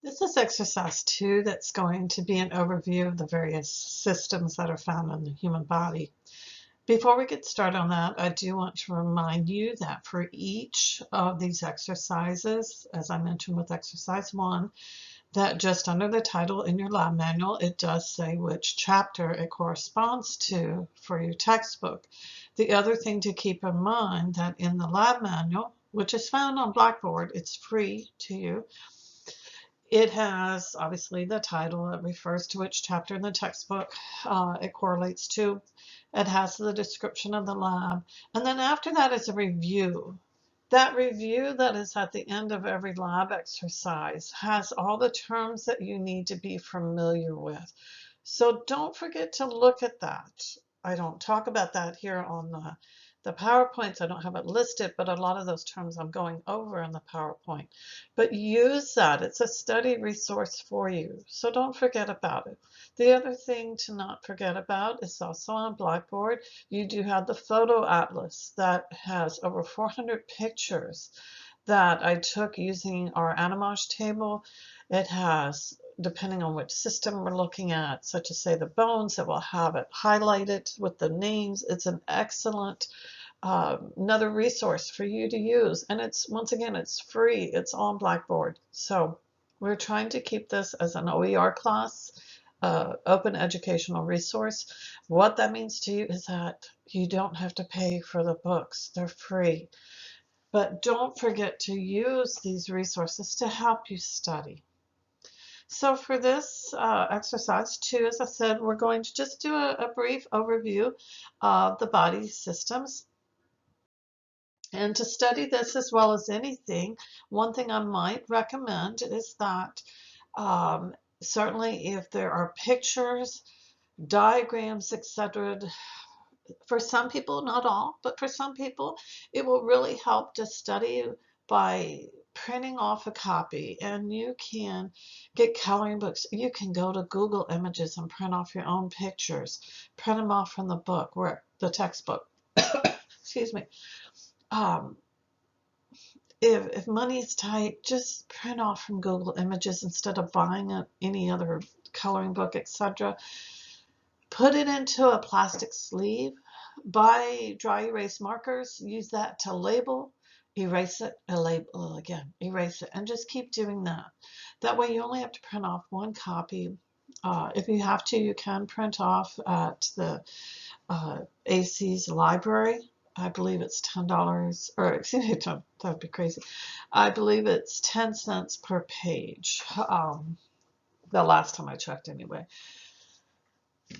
This is exercise 2 that's going to be an overview of the various systems that are found in the human body. Before we get started on that, I do want to remind you that for each of these exercises, as I mentioned with exercise 1, that just under the title in your lab manual, it does say which chapter it corresponds to for your textbook. The other thing to keep in mind that in the lab manual, which is found on Blackboard, it's free to you. It has obviously the title. It refers to which chapter in the textbook it correlates to. It has the description of the lab. And then after that is a review. That review that is at the end of every lab exercise has all the terms that you need to be familiar with. So don't forget to look at that. I don't talk about that here on the PowerPoints. I don't have it listed, but a lot of those terms I'm going over in the PowerPoint. But use that. It's a study resource for you. So don't forget about it. The other thing to not forget about is also on Blackboard. You do have the photo atlas that has over 400 pictures that I took using our Animage table. It has, depending on which system we're looking at, such as say the bones, it will have it highlighted with the names. It's an excellent another resource for you to use, and it's, once again, it's free. It's on Blackboard. So we're trying to keep this as an OER class, open educational resource. What that means to you is that you don't have to pay for the books. They're free. But don't forget to use these resources to help you study. So for this exercise 2, as I said, we're going to just do a brief overview of the body systems. And to study this as well as anything, one thing I might recommend is that certainly if there are pictures, diagrams, etc., for some people, not all, but for some people, it will really help to study by printing off a copy. And you can get coloring books. You can go to Google Images and print off your own pictures. Print them off from the book, where the textbook. Excuse me. If money is tight, just print off from Google Images instead of buying any other coloring book, etc. Put it into a plastic sleeve. Buy dry erase markers. Use that to label. Erase it, label again, erase it, and just keep doing that. That way you only have to print off one copy. If you have to, you can print off at the AC's library. I believe it's $10, or excuse me, that would be crazy. I believe it's 10 cents per page, the last time I checked anyway.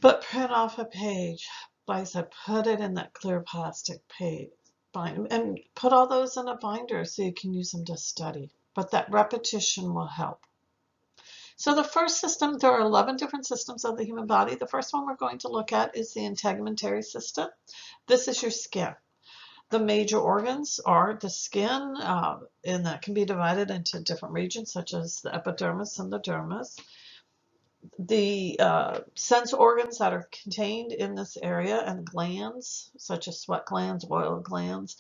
But print off a page, like I said, put it in that clear plastic page, and put all those in a binder so you can use them to study. But that repetition will help. So the first system, there are 11 different systems of the human body. The first one we're going to look at is the integumentary system. This is your skin. The major organs are the skin, and that can be divided into different regions, such as the epidermis and the dermis. The sense organs that are contained in this area, and glands, such as sweat glands, oil glands.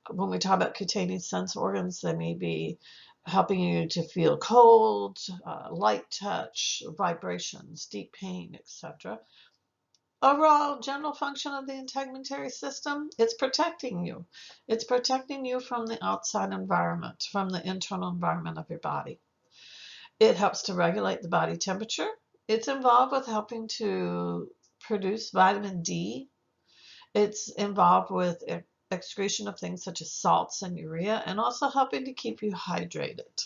When we talk about containing sense organs, they may be helping you to feel cold, light touch, vibrations, deep pain, etc. Overall general function of the integumentary system, it's protecting you. It's protecting you from the outside environment, from the internal environment of your body. It helps to regulate the body temperature. It's involved with helping to produce vitamin D. It's involved with excretion of things such as salts and urea, and also helping to keep you hydrated.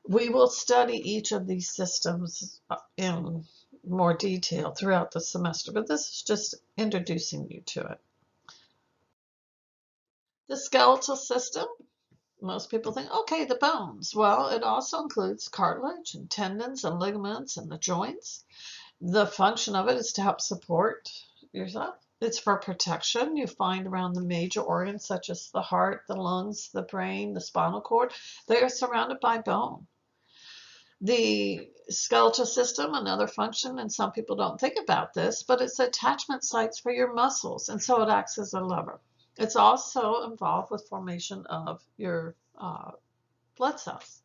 We will study each of these systems in more detail throughout the semester, but this is just introducing you to it. The skeletal system, most people think, okay, the bones. Well, it also includes cartilage and tendons and ligaments and the joints. The function of it is to help support yourself. It's for protection. You find around the major organs such as the heart, the lungs, the brain, the spinal cord. They are surrounded by bone. The skeletal system, another function, and some people don't think about this, but it's attachment sites for your muscles, and so it acts as a lever. It's also involved with formation of your blood cells.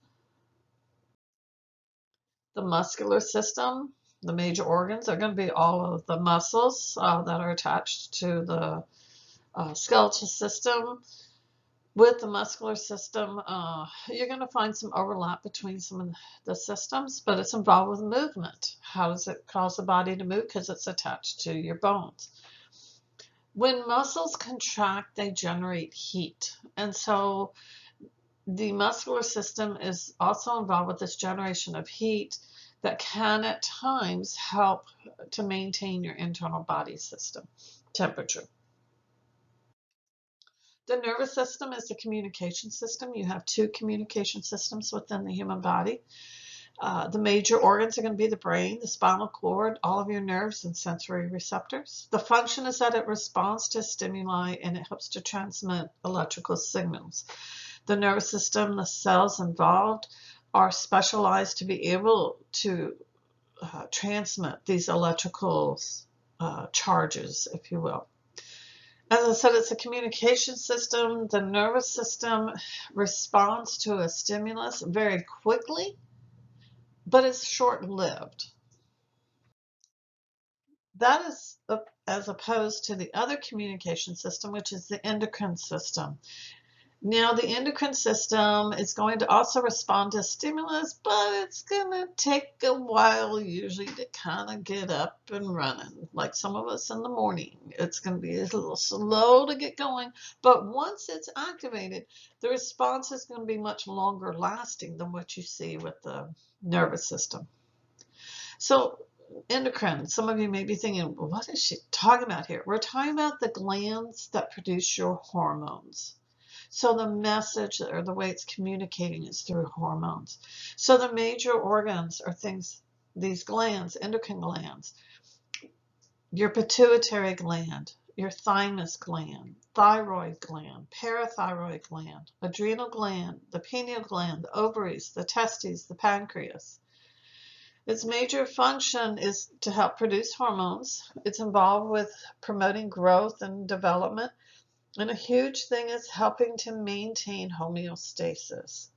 The muscular system, the major organs are going to be all of the muscles that are attached to the skeletal system. With the muscular system, you're going to find some overlap between some of the systems, but it's involved with movement. How does it cause the body to move? Because it's attached to your bones. When muscles contract, they generate heat. And so the muscular system is also involved with this generation of heat that can at times help to maintain your internal body system temperature. The nervous system is the communication system. You have two communication systems within the human body. The major organs are going to be the brain, the spinal cord, all of your nerves and sensory receptors. The function is that it responds to stimuli and it helps to transmit electrical signals. The nervous system, the cells involved are specialized to be able to transmit these electrical charges, if you will. As I said, it's a communication system. The nervous system responds to a stimulus very quickly, but it's short-lived. That is as opposed to the other communication system, which is the endocrine system. Now, the endocrine system is going to also respond to stimulus, but it's going to take a while usually to kind of get up and running. Like some of us in the morning, it's going to be a little slow to get going, but once it's activated, the response is going to be much longer lasting than what you see with the nervous system. So endocrine, some of you may be thinking, well, what is she talking about here? We're talking about the glands that produce your hormones. So the message or the way it's communicating is through hormones. So the major organs are things, these glands, endocrine glands, your pituitary gland, your thymus gland, thyroid gland, parathyroid gland, adrenal gland, the pineal gland, the ovaries, the testes, the pancreas. Its major function is to help produce hormones. It's involved with promoting growth and development. And a huge thing is helping to maintain homeostasis.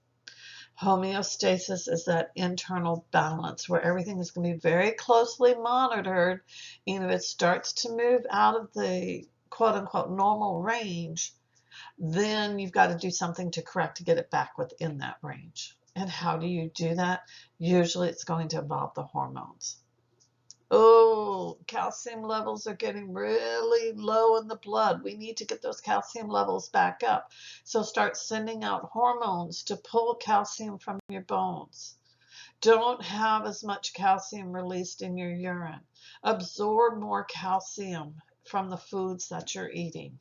Homeostasis is that internal balance where everything is going to be very closely monitored. And if it starts to move out of the quote-unquote normal range, then you've got to do something to correct to get it back within that range. And how do you do that? Usually it's going to involve the hormones. Oh, calcium levels are getting really low in the blood. We need to get those calcium levels back up. So start sending out hormones to pull calcium from your bones. Don't have as much calcium released in your urine. Absorb more calcium from the foods that you're eating.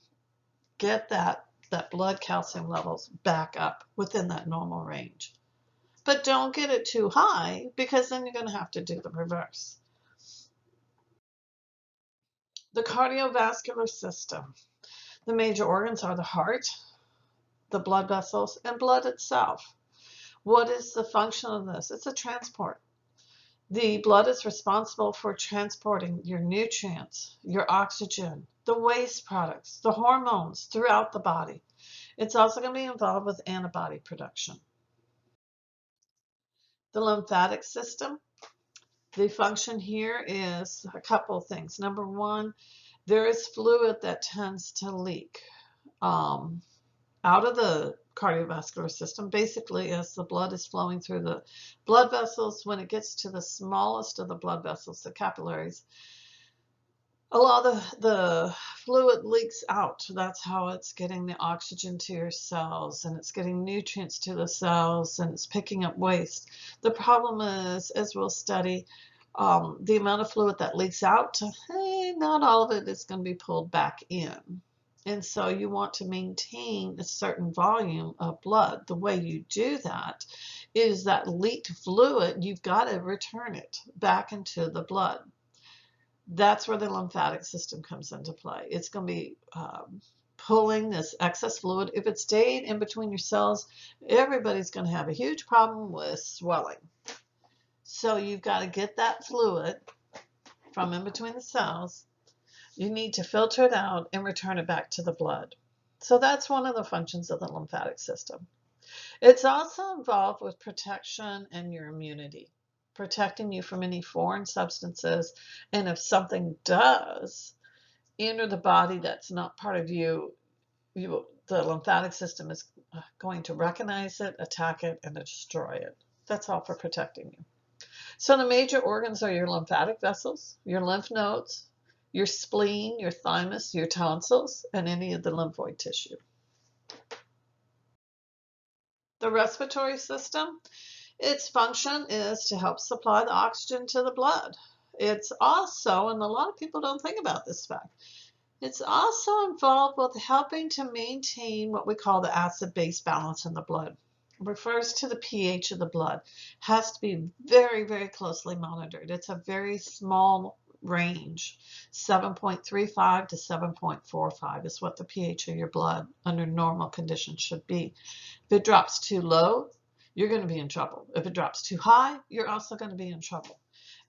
Get that blood calcium levels back up within that normal range. But don't get it too high because then you're going to have to do the reverse. The cardiovascular system. The major organs are the heart, the blood vessels, and blood itself. What is the function of this? It's a transport. The blood is responsible for transporting your nutrients, your oxygen, the waste products, the hormones throughout the body. It's also going to be involved with antibody production. The lymphatic system. The function here is a couple of things. Number one, there is fluid that tends to leak out of the cardiovascular system. Basically, as the blood is flowing through the blood vessels, when it gets to the smallest of the blood vessels, the capillaries, a lot of the fluid leaks out. That's how it's getting the oxygen to your cells, and it's getting nutrients to the cells, and it's picking up waste. The problem is, as we'll study, the amount of fluid that leaks out, not all of it is going to be pulled back in. And so you want to maintain a certain volume of blood. The way you do that is that leaked fluid, you've got to return it back into the blood. That's where the lymphatic system comes into play. It's going to be pulling this excess fluid. If it stayed in between your cells, everybody's going to have a huge problem with swelling. So you've got to get that fluid from in between the cells. You need to filter it out and return it back to the blood. So that's one of the functions of the lymphatic system. It's also involved with protection and your immunity. protecting you from any foreign substances. And if something does enter the body that's not part of you, the lymphatic system is going to recognize it, attack it, and destroy it. That's all for protecting you. So the major organs are your lymphatic vessels, your lymph nodes, your spleen, your thymus, your tonsils, and any of the lymphoid tissue. The respiratory system, its function is to help supply the oxygen to the blood. It's also, and a lot of people don't think about this fact, it's also involved with helping to maintain what we call the acid-base balance in the blood. It refers to the pH of the blood. It has to be very, very closely monitored. It's a very small range. 7.35 to 7.45 is what the pH of your blood under normal conditions should be. If it drops too low, you're going to be in trouble. If it drops too high, you're also going to be in trouble.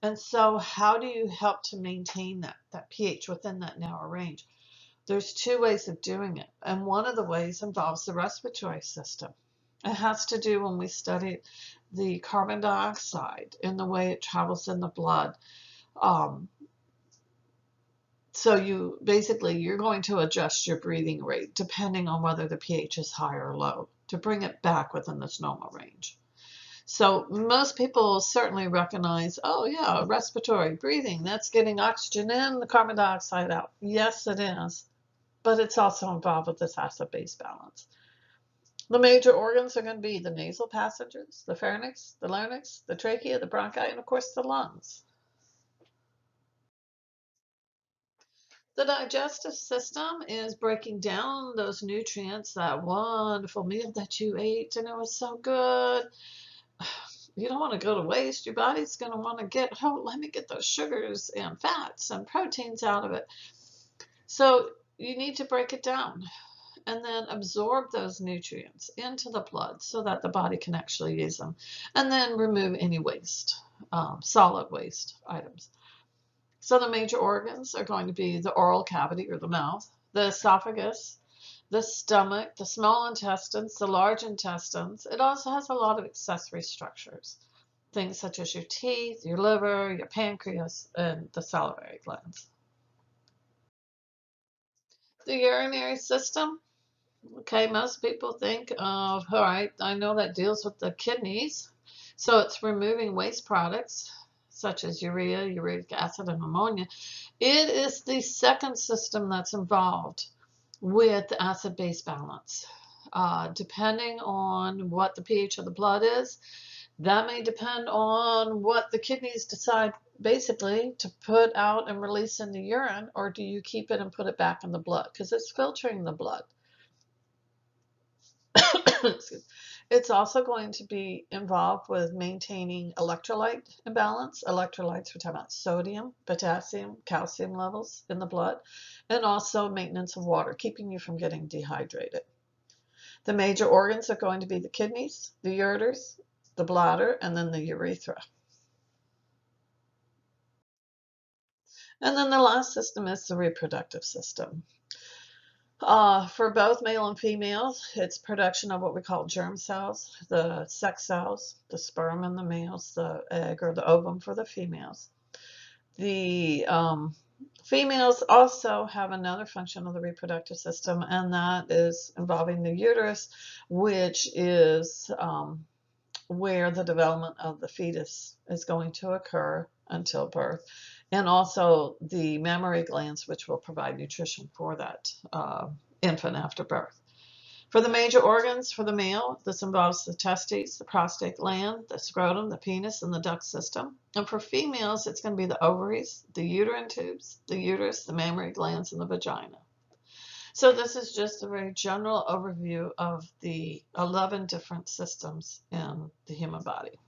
And so how do you help to maintain that pH within that narrow range? There's two ways of doing it. And one of the ways involves the respiratory system. It has to do when we studied the carbon dioxide and the way it travels in the blood. So you're going to adjust your breathing rate depending on whether the pH is high or low to bring it back within this normal range. So most people certainly recognize, oh yeah, respiratory breathing, that's getting oxygen in, the carbon dioxide out. Yes, it is, but it's also involved with this acid-base balance. The major organs are going to be the nasal passages, the pharynx, the larynx, the trachea, the bronchi, and of course the lungs. The digestive system is breaking down those nutrients, that wonderful meal that you ate and it was so good. You don't want to go to waste. Your body's going to want to get, oh, let me get those sugars and fats and proteins out of it. So you need to break it down and then absorb those nutrients into the blood so that the body can actually use them, and then remove any waste, solid waste items. So the major organs are going to be the oral cavity or the mouth, the esophagus, the stomach, the small intestines, the large intestines. It also has a lot of accessory structures, things such as your teeth, your liver, your pancreas, and the salivary glands. The urinary system, okay, most people think of, all right, I know that deals with the kidneys, so it's removing waste products such as urea, uric acid, and ammonia. It is the second system that's involved with the acid-base balance. Depending on what the pH of the blood is, that may depend on what the kidneys decide basically to put out and release in the urine, or do you keep it and put it back in the blood because it's filtering the blood. It's also going to be involved with maintaining electrolyte imbalance. Electrolytes, we're talking about sodium, potassium, calcium levels in the blood, and also maintenance of water, keeping you from getting dehydrated. The major organs are going to be the kidneys, the ureters, the bladder, and then the urethra. And then the last system is the reproductive system. For both male and females, it's production of what we call germ cells, the sex cells, the sperm in the males, the egg or the ovum for the females. The females also have another function of the reproductive system, and that is involving the uterus, which is where the development of the fetus is going to occur until birth, and also the mammary glands, which will provide nutrition for that infant after birth. For the major organs for the male, this involves the testes, the prostate gland, the scrotum, the penis, and the duct system. And for females, it's going to be the ovaries, the uterine tubes, the uterus, the mammary glands, and the vagina. So this is just a very general overview of the 11 different systems in the human body.